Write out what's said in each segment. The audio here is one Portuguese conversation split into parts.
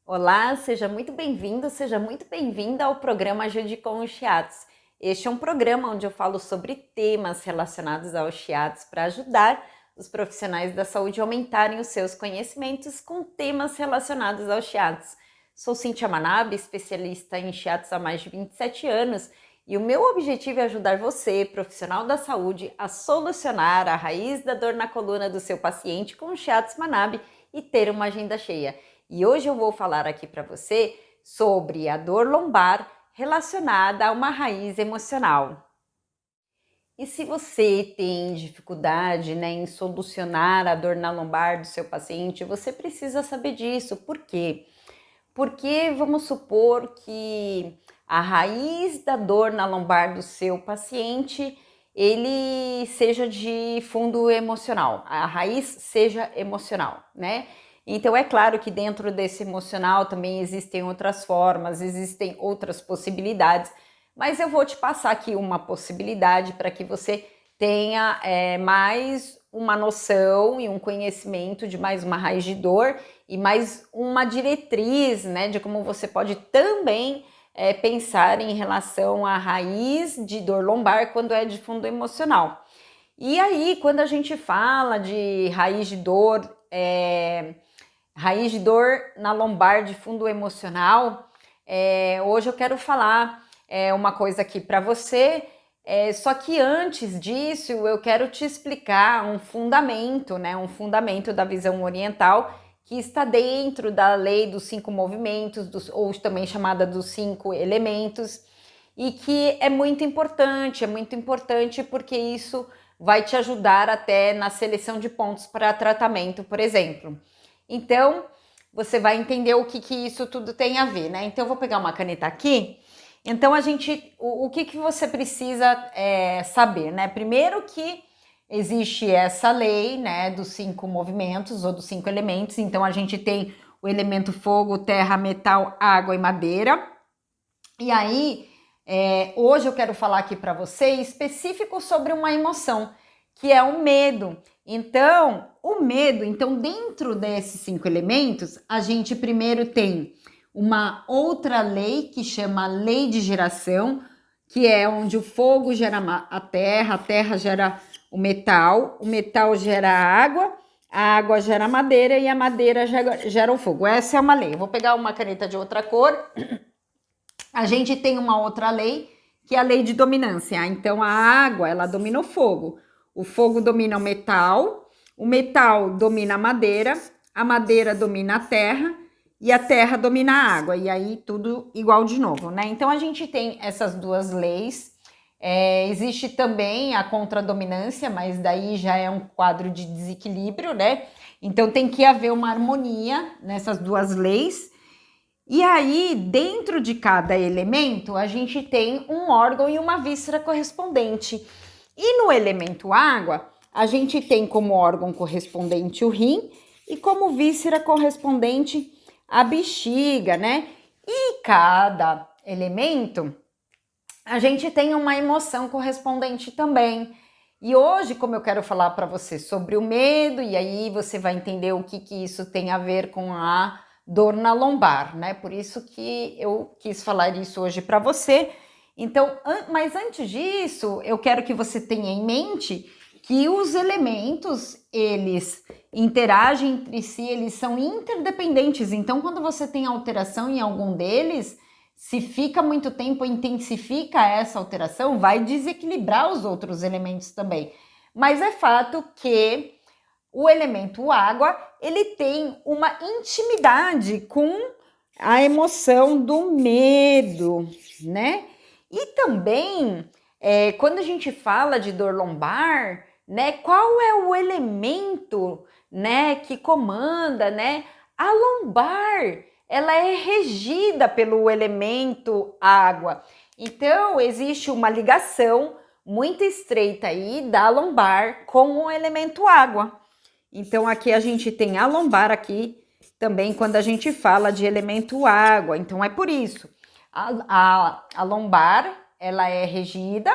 Olá, seja muito bem-vindo, seja muito bem-vinda ao programa Ajude com os Shiatsu. Este é um programa onde eu falo sobre temas relacionados aos shiatsus para ajudar os profissionais da saúde a aumentarem os seus conhecimentos com temas relacionados aos shiatsus. Sou Cíntia Manabe, especialista em shiatsus há mais de 27 anos e o meu objetivo é ajudar você, profissional da saúde, a solucionar a raiz da dor na coluna do seu paciente com o shiatsu Manabe e ter uma agenda cheia. E hoje eu vou falar aqui para você sobre a dor lombar relacionada a uma raiz emocional. E se você tem dificuldade, em solucionar a dor na lombar do seu paciente, você precisa saber disso. Por quê? Porque vamos supor que a raiz da dor na lombar do seu paciente ele seja de fundo emocional, a raiz seja emocional, né? Então é claro que dentro desse emocional também existem outras formas, existem outras possibilidades, mas eu vou te passar aqui uma possibilidade para que você tenha mais uma noção e um conhecimento de mais uma raiz de dor e mais uma diretriz, né, de como você pode também pensar em relação à raiz de dor lombar quando é de fundo emocional. E aí, quando a gente fala de raiz de dor na lombar de fundo emocional, hoje eu quero falar uma coisa aqui para você, só que antes disso eu quero te explicar um fundamento, né, um fundamento da visão oriental que está dentro da lei dos 5 movimentos, ou também chamada dos 5 elementos, e que é muito importante porque isso vai te ajudar até na seleção de pontos para tratamento, por exemplo. Então, você vai entender o que isso tudo tem a ver, né? Então, eu vou pegar uma caneta aqui. Então, o que você precisa saber, né? Primeiro que existe essa lei, né, dos 5 movimentos ou dos 5 elementos. Então, a gente tem o elemento fogo, terra, metal, água e madeira. E aí, hoje eu quero falar aqui para você específico sobre uma emoção, que é o medo. Então, dentro desses 5 elementos, a gente primeiro tem uma outra lei que chama lei de geração, que é onde o fogo gera a terra gera o metal gera a água gera a madeira e a madeira gera o fogo. Essa é uma lei. Eu vou pegar uma caneta de outra cor. A gente tem uma outra lei, que é a lei de dominância. Então, a água, ela domina o fogo domina o metal domina a madeira domina a terra e a terra domina a água. E aí, tudo igual de novo, né? Então, a gente tem essas duas leis. Existe também a contradominância, mas daí já é um quadro de desequilíbrio, né? Então, tem que haver uma harmonia nessas duas leis. E aí, dentro de cada elemento, a gente tem um órgão e uma víscera correspondente. E no elemento água, a gente tem como órgão correspondente o rim e como víscera correspondente a bexiga, né? E cada elemento, a gente tem uma emoção correspondente também. E hoje, como eu quero falar para você sobre o medo, e aí você vai entender o que isso tem a ver com a dor na lombar, né? Por isso que eu quis falar isso hoje para você. Então, mas antes disso, eu quero que você tenha em mente que os elementos, eles interagem entre si, eles são interdependentes. Então, quando você tem alteração em algum deles, se fica muito tempo, intensifica essa alteração, vai desequilibrar os outros elementos também. Mas é fato que o elemento água, ele tem uma intimidade com a emoção do medo, né? E também, quando a gente fala de dor lombar, né, qual é o elemento, né, que comanda, né? A lombar, ela é regida pelo elemento água. Então, existe uma ligação muito estreita aí da lombar com o elemento água. Então, aqui a gente tem a lombar aqui também quando a gente fala de elemento água. Então, é por isso. A lombar, ela é regida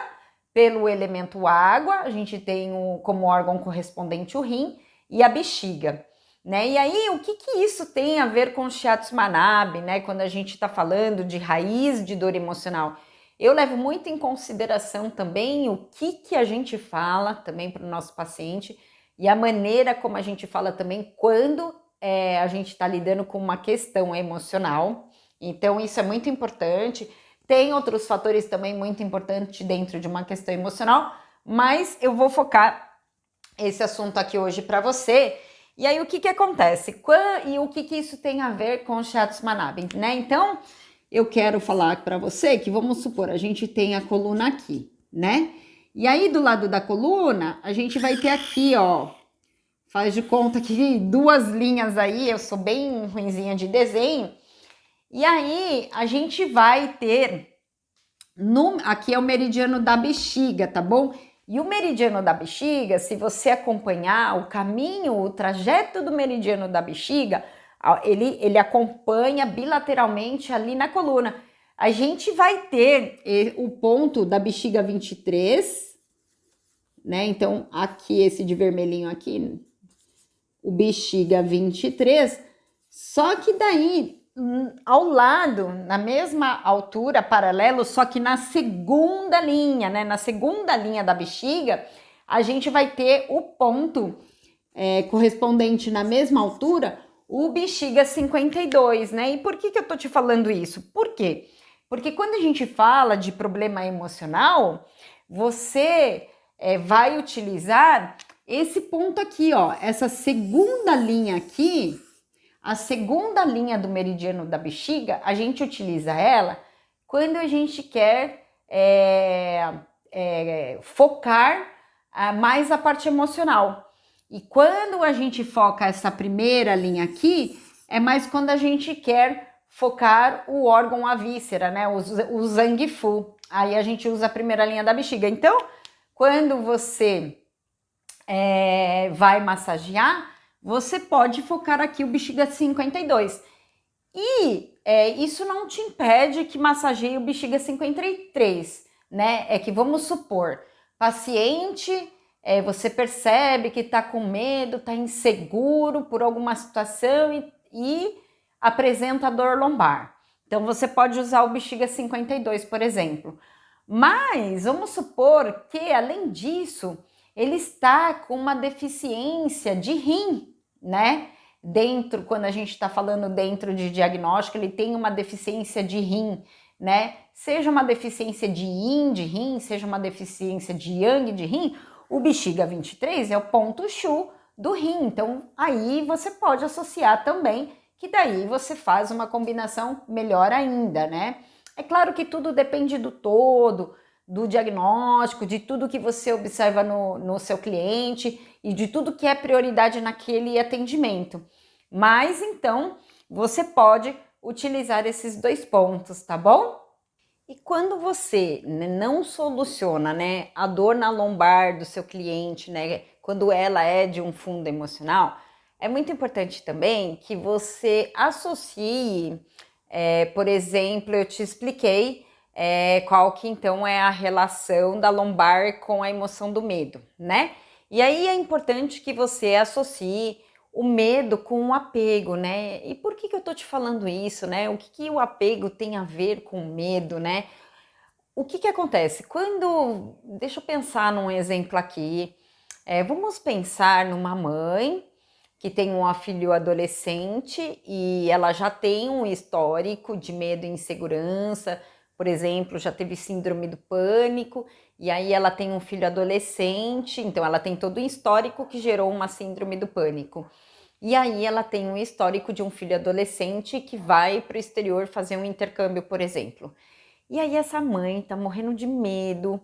pelo elemento água. A gente tem como órgão correspondente o rim e a bexiga. né? E aí, o que isso tem a ver com o Shiatsu Manabe, né? Quando a gente está falando de raiz de dor emocional? Eu levo muito em consideração também o que a gente fala também para o nosso paciente e a maneira como a gente fala também quando a gente está lidando com uma questão emocional. Então, isso é muito importante. Tem outros fatores também muito importantes dentro de uma questão emocional, mas eu vou focar esse assunto aqui hoje para você. E aí, o que acontece? E o que isso tem a ver com o Shiatsu Manabe, né? Então, eu quero falar para você que, vamos supor, a gente tem a coluna aqui, né? E aí, do lado da coluna, a gente vai ter aqui, ó, faz de conta que 2 linhas aí, eu sou bem ruinzinha de desenho. E aí, a gente vai ter, aqui é o meridiano da bexiga, tá bom? E o meridiano da bexiga, se você acompanhar o caminho, o trajeto do meridiano da bexiga, ele acompanha bilateralmente ali na coluna. A gente vai ter o ponto da bexiga 23, né? Então, aqui, esse de vermelhinho aqui, o bexiga 23, só que daí, ao lado, na mesma altura, paralelo, só que na segunda linha, né? Na segunda linha da bexiga, a gente vai ter o ponto correspondente na mesma altura, o bexiga 52, né? E por que eu tô te falando isso? Por quê? Porque quando a gente fala de problema emocional, você vai utilizar esse ponto aqui, ó, essa segunda linha aqui, a segunda linha do meridiano da bexiga, a gente utiliza ela quando a gente quer focar mais a parte emocional. E quando a gente foca essa primeira linha aqui, é mais quando a gente quer focar o órgão, a víscera, né? O Zangifu. Aí a gente usa a primeira linha da bexiga. Então, quando você vai massagear, você pode focar aqui o bexiga 52. E isso não te impede que massageie o bexiga 53, né? É que vamos supor, paciente, você percebe que tá com medo, tá inseguro por alguma situação e apresenta dor lombar. Então você pode usar o bexiga 52, por exemplo. Mas vamos supor que, além disso, ele está com uma deficiência de rim, né? Quando a gente está falando dentro de diagnóstico, ele tem uma deficiência de rim, né? Seja uma deficiência de yin de rim, seja uma deficiência de yang de rim, o bexiga 23 é o ponto Shu do rim. Então, aí você pode associar também, que daí você faz uma combinação melhor ainda, né? É claro que tudo depende do todo, do diagnóstico, de tudo que você observa no seu cliente e de tudo que é prioridade naquele atendimento. Mas então você pode utilizar esses 2 pontos, tá bom? E quando você não soluciona, né, a dor na lombar do seu cliente, né, quando ela é de um fundo emocional, é muito importante também que você associe, por exemplo, eu te expliquei qual que então é a relação da lombar com a emoção do medo, né? E aí é importante que você associe o medo com o apego, né? E por que eu tô te falando isso, né? O que o apego tem a ver com o medo, né? O que acontece? Deixa eu pensar num exemplo aqui. Vamos pensar numa mãe que tem um filho adolescente e ela já tem um histórico de medo e insegurança, por exemplo, já teve síndrome do pânico, e aí ela tem um filho adolescente, então ela tem todo o histórico que gerou uma síndrome do pânico. E aí ela tem um histórico de um filho adolescente que vai para o exterior fazer um intercâmbio, por exemplo. E aí essa mãe tá morrendo de medo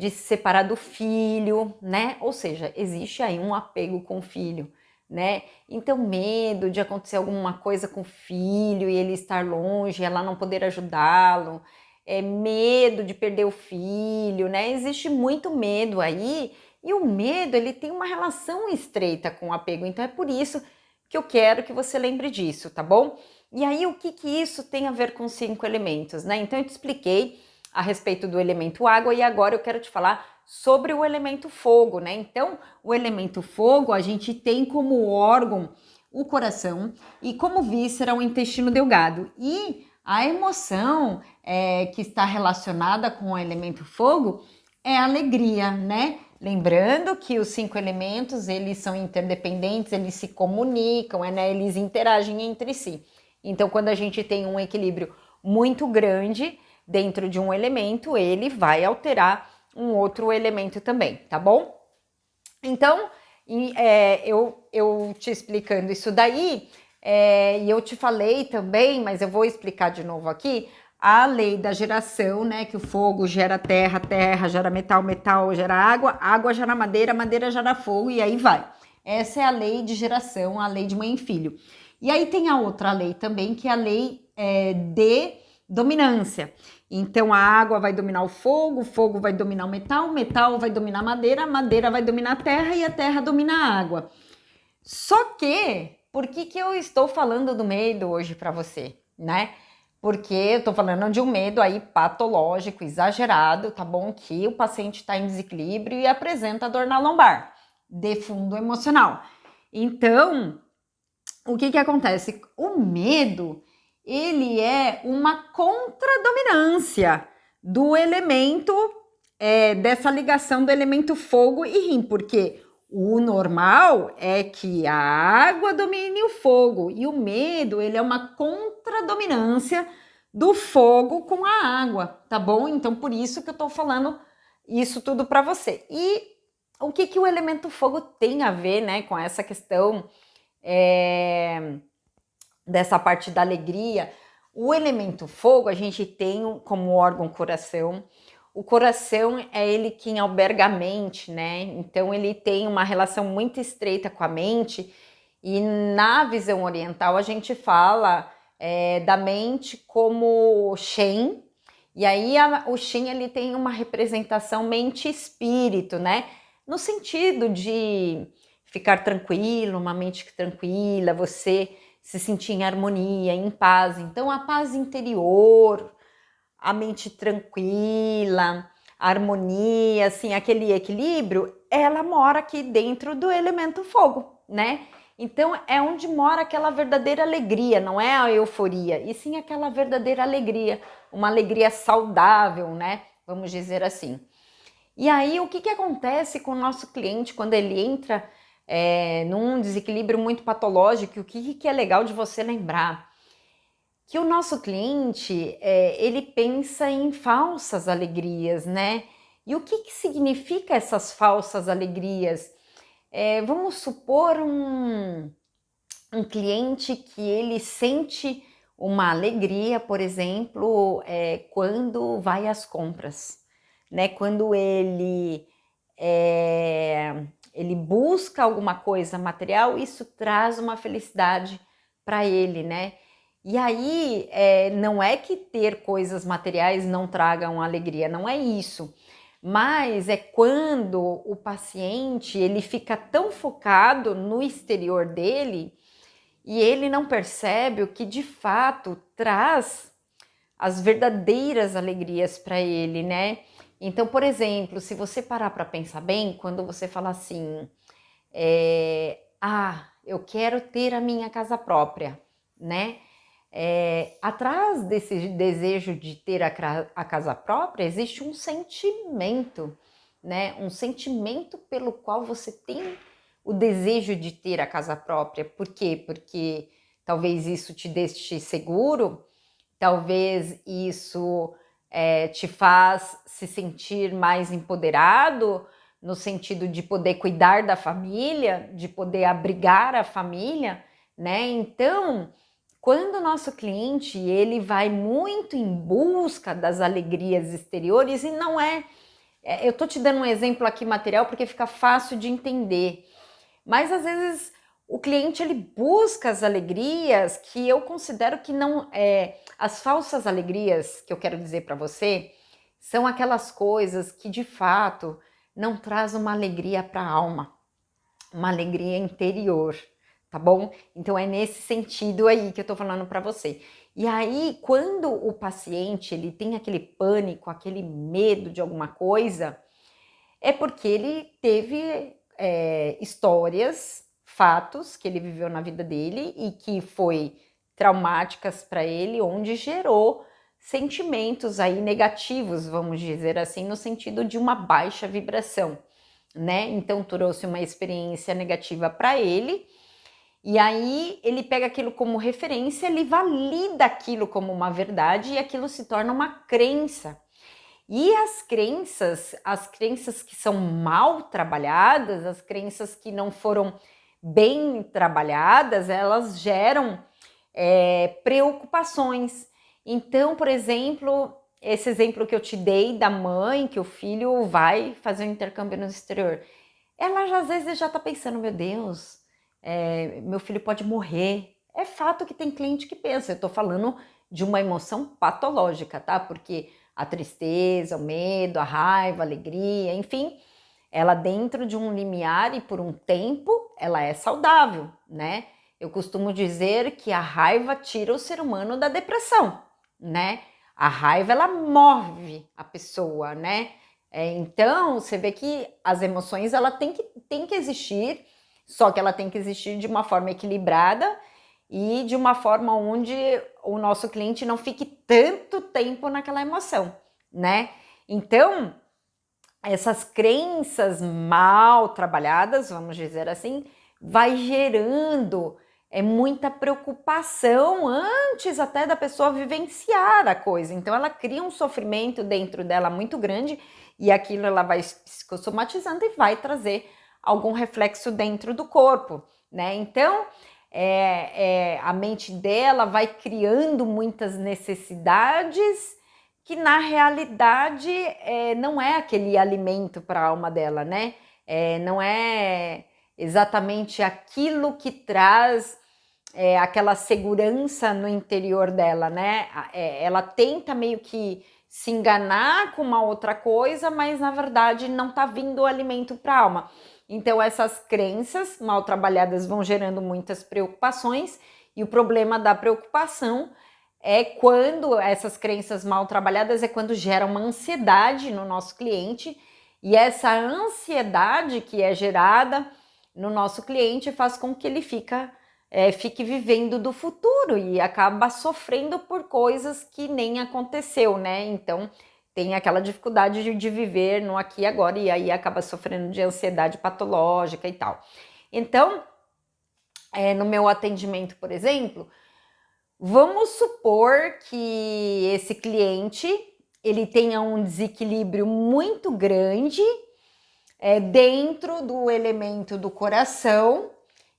de se separar do filho, né? Ou seja, existe aí um apego com o filho, né? Então, medo de acontecer alguma coisa com o filho e ele estar longe, ela não poder ajudá-lo, medo de perder o filho, né? Existe muito medo aí, e o medo, ele tem uma relação estreita com o apego, então é por isso que eu quero que você lembre disso, tá bom? E aí, o que isso tem a ver com os 5 elementos, né? Então, eu te expliquei a respeito do elemento água e agora eu quero te falar sobre o elemento fogo, né? Então, o elemento fogo a gente tem como órgão o coração e como víscera o intestino delgado. E a emoção que está relacionada com o elemento fogo é a alegria, né? Lembrando que os 5 elementos, eles são interdependentes, eles se comunicam, né? Eles interagem entre si. Então, quando a gente tem um equilíbrio muito grande dentro de um elemento, ele vai alterar um outro elemento também, tá bom? Então, eu te explicando isso daí, e eu te falei também, mas eu vou explicar de novo aqui, a lei da geração, né? Que o fogo gera terra, terra gera metal, metal gera água, água gera madeira, madeira gera fogo e aí vai. Essa é a lei de geração, a lei de mãe e filho. E aí tem a outra lei também, que é a lei de dominância. Então a água vai dominar o fogo vai dominar o metal vai dominar a madeira vai dominar a terra e a terra domina a água. Só que, por que eu estou falando do medo hoje para você, né? Porque eu tô falando de um medo aí patológico, exagerado, tá bom? Que o paciente está em desequilíbrio e apresenta dor na lombar, de fundo emocional. Então, o que acontece? O medo, ele é uma contradominância do elemento, dessa ligação do elemento fogo e rim, porque o normal é que a água domine o fogo e o medo, ele é uma contradominância do fogo com a água, tá bom? Então, por isso que eu tô falando isso tudo para você. E o que o elemento fogo tem a ver, né, com essa questão dessa parte da alegria? O elemento fogo, a gente tem como órgão o coração. O coração é ele quem alberga a mente, né? Então ele tem uma relação muito estreita com a mente, e na visão oriental a gente fala da mente como Shen, e aí o Shen ele tem uma representação mente-espírito, né? No sentido de ficar tranquilo, uma mente tranquila, você se sentir em harmonia, em paz. Então a paz interior, a mente tranquila, a harmonia, assim, aquele equilíbrio, ela mora aqui dentro do elemento fogo, né? Então é onde mora aquela verdadeira alegria, não é a euforia, e sim aquela verdadeira alegria, uma alegria saudável, né? Vamos dizer assim. E aí, o que acontece com o nosso cliente quando ele entra num desequilíbrio muito patológico? O que é legal de você lembrar? Que o nosso cliente, ele pensa em falsas alegrias, né? E o que significa essas falsas alegrias? Vamos supor um cliente que ele sente uma alegria, por exemplo, quando vai às compras, né? Quando ele busca alguma coisa material, isso traz uma felicidade para ele, né? E aí, não é que ter coisas materiais não tragam alegria, não é isso. Mas é quando o paciente ele fica tão focado no exterior dele e ele não percebe o que de fato traz as verdadeiras alegrias para ele, né? Então, por exemplo, se você parar para pensar bem, quando você fala assim, eu quero ter a minha casa própria, né? Atrás desse desejo de ter a casa própria existe um sentimento, né? Um sentimento pelo qual você tem o desejo de ter a casa própria. Por quê? Porque talvez isso te deixe seguro, talvez isso te faz se sentir mais empoderado, no sentido de poder cuidar da família, de poder abrigar a família, né? Então, quando o nosso cliente ele vai muito em busca das alegrias exteriores, e não eu tô te dando um exemplo aqui material porque fica fácil de entender, mas às vezes o cliente ele busca as alegrias que eu considero que não as falsas alegrias que eu quero dizer para você são aquelas coisas que de fato não trazem uma alegria para a alma, uma alegria interior, tá bom? Então é nesse sentido aí que eu tô falando para você. E aí, quando o paciente ele tem aquele pânico, aquele medo de alguma coisa, É porque ele teve histórias, fatos que ele viveu na vida dele e que foi traumáticas para ele, onde gerou sentimentos aí negativos, vamos dizer assim, no sentido de uma baixa vibração, né? Então trouxe uma experiência negativa para ele. E aí ele pega aquilo como referência, ele valida aquilo como uma verdade e aquilo se torna uma crença. E as crenças que são mal trabalhadas, as crenças que não foram bem trabalhadas, elas geram preocupações. Então, por exemplo, esse exemplo que eu te dei da mãe, que o filho vai fazer um intercâmbio no exterior, ela já, às vezes já está pensando, meu Deus, meu filho pode morrer. É fato que tem cliente que pensa, eu estou falando de uma emoção patológica, tá? Porque a tristeza, o medo, a raiva, a alegria, enfim, ela dentro de um limiar e por um tempo, ela é saudável, né? Eu costumo dizer que a raiva tira o ser humano da depressão, né? A raiva, ela move a pessoa, né? Então, você vê que as emoções, ela tem que existir, só que ela tem que existir de uma forma equilibrada e de uma forma onde o nosso cliente não fique tanto tempo naquela emoção, né? Então, essas crenças mal trabalhadas, vamos dizer assim, vai gerando muita preocupação antes até da pessoa vivenciar a coisa. Então ela cria um sofrimento dentro dela muito grande e aquilo ela vai psicossomatizando e vai trazer algum reflexo dentro do corpo, né? Então a mente dela vai criando muitas necessidades que na realidade não é aquele alimento para a alma dela, né? Não é exatamente aquilo que traz aquela segurança no interior dela, né? Ela tenta meio que se enganar com uma outra coisa, mas na verdade não está vindo o alimento para a alma. Então essas crenças mal trabalhadas vão gerando muitas preocupações e o problema da preocupação é quando essas crenças mal trabalhadas é quando gera uma ansiedade no nosso cliente e essa ansiedade que é gerada no nosso cliente faz com que ele fique vivendo do futuro e acaba sofrendo por coisas que nem aconteceu, né? Então tem aquela dificuldade de viver no aqui e agora e aí acaba sofrendo de ansiedade patológica e tal. Então, no meu atendimento, por exemplo, vamos supor que esse cliente ele tenha um desequilíbrio muito grande dentro do elemento do coração,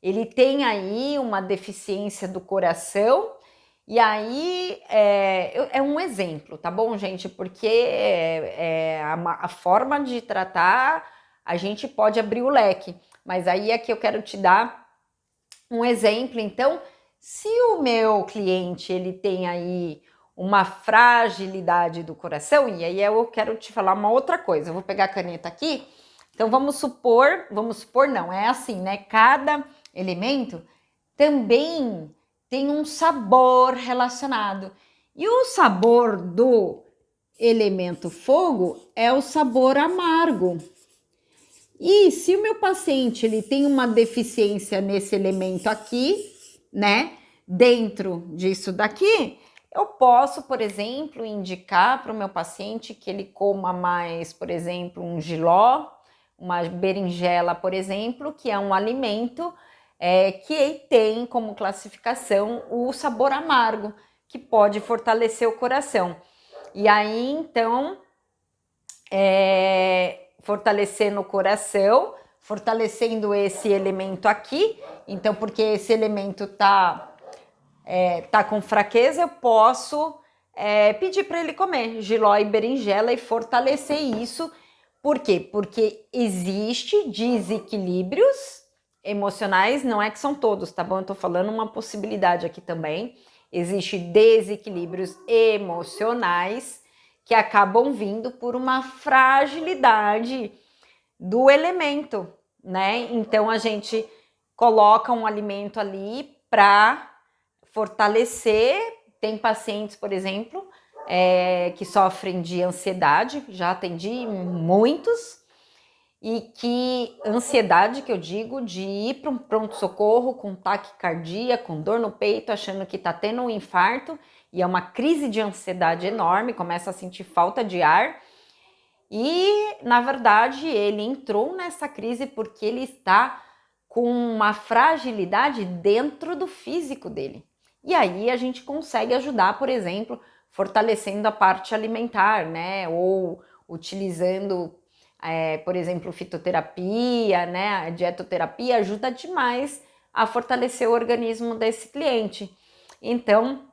ele tem aí uma deficiência do coração, e aí é um exemplo, tá bom, gente? Porque a forma de tratar, a gente pode abrir o leque, mas aí aqui eu quero te dar um exemplo. Então, se o meu cliente ele tem aí uma fragilidade do coração, e aí eu quero te falar uma outra coisa, eu vou pegar a caneta aqui. Então vamos supor não, é assim, né? Cada elemento também tem um sabor relacionado. E o sabor do elemento fogo é o sabor amargo. E se o meu paciente ele tem uma deficiência nesse elemento aqui, né? Dentro disso daqui, eu posso, por exemplo, indicar para o meu paciente que ele coma mais, por exemplo, um jiló, uma berinjela, por exemplo, que é um alimento que tem como classificação o sabor amargo, que pode fortalecer o coração. E aí, então, fortalecendo o coração, fortalecendo esse elemento aqui. Então, porque esse elemento tá com fraqueza, eu posso pedir para ele comer jiló e berinjela e fortalecer isso. Por quê? Porque existe desequilíbrios emocionais, não é que são todos, tá bom? Eu tô falando uma possibilidade aqui também. Existe desequilíbrios emocionais que acabam vindo por uma fragilidade do elemento, né? Então a gente coloca um alimento ali para fortalecer. Tem pacientes, por exemplo, que sofrem de ansiedade, já atendi muitos, e que ansiedade, que eu digo, de ir para um pronto-socorro com taquicardia, com dor no peito, achando que está tendo um infarto, e é uma crise de ansiedade enorme, começa a sentir falta de ar. E, na verdade, ele entrou nessa crise porque ele está com uma fragilidade dentro do físico dele. E aí a gente consegue ajudar, por exemplo, fortalecendo a parte alimentar, né? Ou utilizando, por exemplo, fitoterapia, né? A dietoterapia ajuda demais a fortalecer o organismo desse cliente. Então,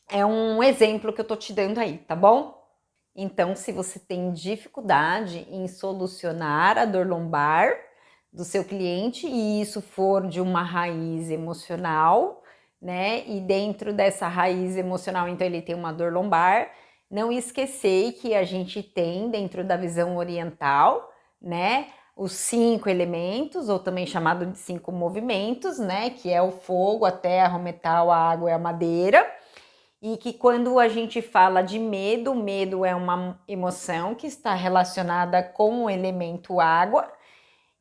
é um exemplo que eu tô te dando aí, tá bom? Então, se você tem dificuldade em solucionar a dor lombar do seu cliente e isso for de uma raiz emocional, né? E dentro dessa raiz emocional, então ele tem uma dor lombar, não esquecer que a gente tem dentro da visão oriental, né? Os 5 elementos, ou também chamado de 5 movimentos, né? Que é o fogo, a terra, o metal, a água e a madeira. E que quando a gente fala de medo, o medo é uma emoção que está relacionada com o elemento água,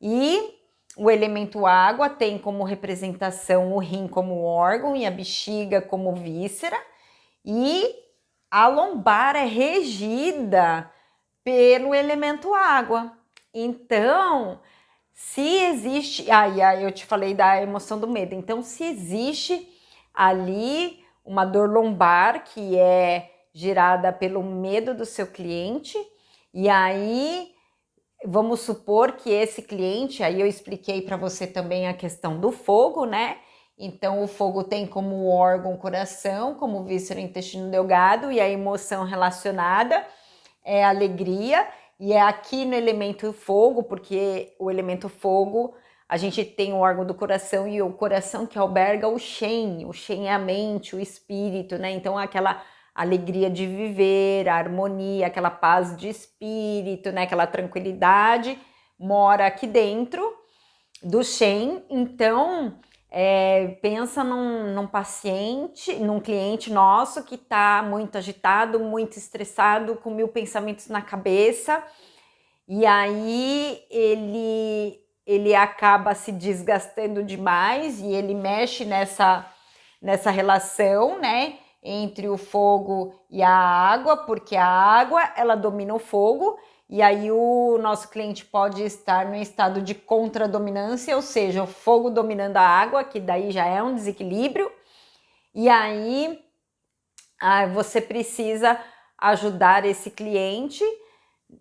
e o elemento água tem como representação o rim como órgão e a bexiga como víscera, e a lombar é regida pelo elemento água. Então, se existe. Aí eu te falei da emoção do medo. Então, se existe ali uma dor lombar que é gerada pelo medo do seu cliente, e aí vamos supor que esse cliente, aí eu expliquei para você também a questão do fogo, né? Então, o fogo tem como órgão o coração, como víscera o intestino delgado, e a emoção relacionada é a alegria, e é aqui no elemento fogo, porque o elemento fogo, a gente tem o órgão do coração, e o coração que alberga o Shen é a mente, o espírito, né? Então, aquela alegria de viver, a harmonia, aquela paz de espírito, né? Aquela tranquilidade mora aqui dentro do Shen. Então, pensa num paciente, num cliente nosso que está muito agitado, muito estressado, com 1000 pensamentos na cabeça, e aí ele acaba se desgastando demais, e ele mexe nessa relação, né, entre o fogo e a água, porque a água, ela domina o fogo, e aí o nosso cliente pode estar no estado de contradominância, ou seja, o fogo dominando a água, que daí já é um desequilíbrio, e aí você precisa ajudar esse cliente,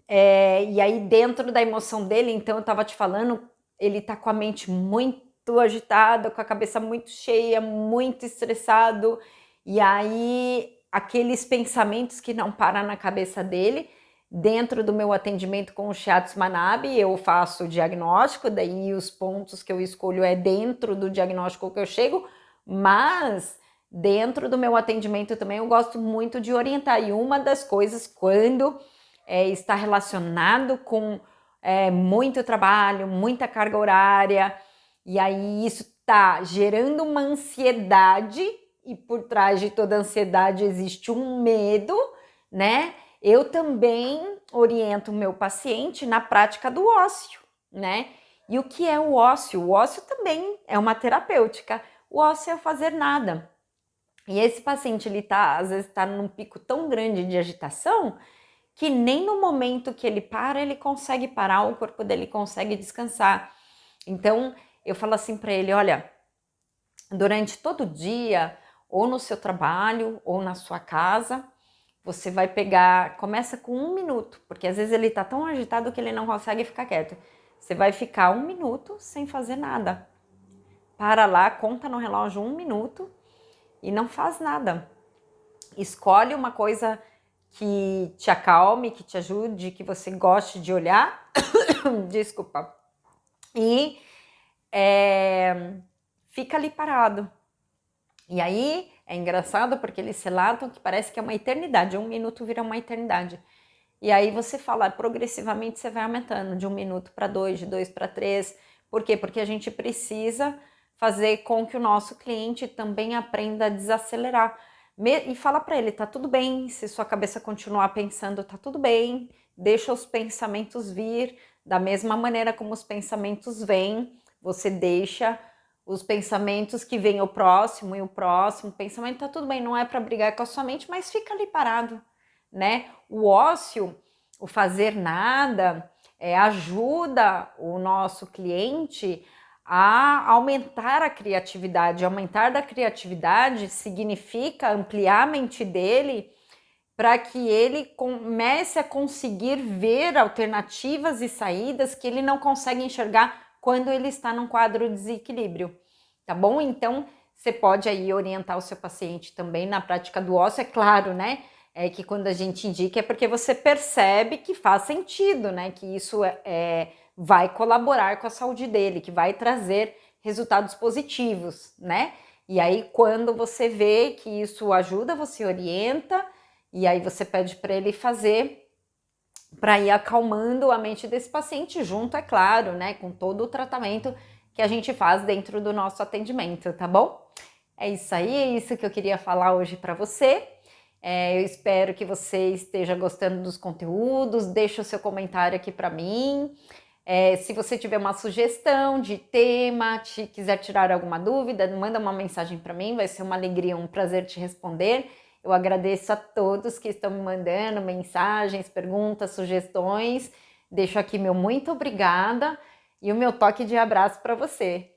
e aí dentro da emoção dele, então eu estava te falando, ele tá com a mente muito agitada, com a cabeça muito cheia, muito estressado, e aí aqueles pensamentos que não param na cabeça dele. Dentro do meu atendimento com o Shiatsu Manabi, eu faço o diagnóstico, daí os pontos que eu escolho é dentro do diagnóstico que eu chego, mas dentro do meu atendimento também eu gosto muito de orientar, e uma das coisas quando está relacionado com muito trabalho, muita carga horária, e aí isso está gerando uma ansiedade, e por trás de toda ansiedade existe um medo, né? Eu também oriento o meu paciente na prática do ócio, né? E o que é o ócio? O ócio também é uma terapêutica. O ócio é fazer nada. E esse paciente, ele às vezes está num pico tão grande de agitação que nem no momento que ele para, ele consegue parar, o corpo dele consegue descansar. Então, eu falo assim para ele, olha, durante todo o dia, ou no seu trabalho, ou na sua casa, você vai pegar, começa com 1 minuto, porque às vezes ele tá tão agitado que ele não consegue ficar quieto. Você vai ficar 1 minuto sem fazer nada. Para lá, conta no relógio 1 minuto e não faz nada. Escolhe uma coisa que te acalme, que te ajude, que você goste de olhar. Desculpa. E fica ali parado. E aí é engraçado porque eles relatam que parece que é uma eternidade. 1 minuto vira uma eternidade. E aí você fala, progressivamente você vai aumentando de 1 minuto para 2, de 2 para 3. Por quê? Porque a gente precisa fazer com que o nosso cliente também aprenda a desacelerar. E fala para ele, tá tudo bem, se sua cabeça continuar pensando, tá tudo bem, deixa os pensamentos vir, Da mesma maneira como os pensamentos vêm, você deixa os pensamentos que vem o próximo e o próximo pensamento, tá tudo bem, não é para brigar com a sua mente, mas fica ali parado, né? O ócio, o fazer nada, ajuda o nosso cliente a aumentar a criatividade. Aumentar da criatividade significa ampliar a mente dele para que ele comece a conseguir ver alternativas e saídas que ele não consegue enxergar quando ele está num quadro de desequilíbrio, tá bom? Então, você pode aí orientar o seu paciente também na prática do ócio, é claro, né? É que quando a gente indica é porque você percebe que faz sentido, né? Que isso vai colaborar com a saúde dele, que vai trazer resultados positivos, né? E aí, quando você vê que isso ajuda, você orienta, e aí você pede para ele fazer, para ir acalmando a mente desse paciente junto, é claro, né, com todo o tratamento que a gente faz dentro do nosso atendimento, tá bom? É isso aí, é isso que eu queria falar hoje para você. Eu espero que você esteja gostando dos conteúdos, deixa o seu comentário aqui para mim. Se você tiver uma sugestão de tema, quiser tirar alguma dúvida, manda uma mensagem para mim, vai ser uma alegria, um prazer te responder. Eu agradeço a todos que estão me mandando mensagens, perguntas, sugestões. Deixo aqui meu muito obrigada e o meu toque de abraço para você.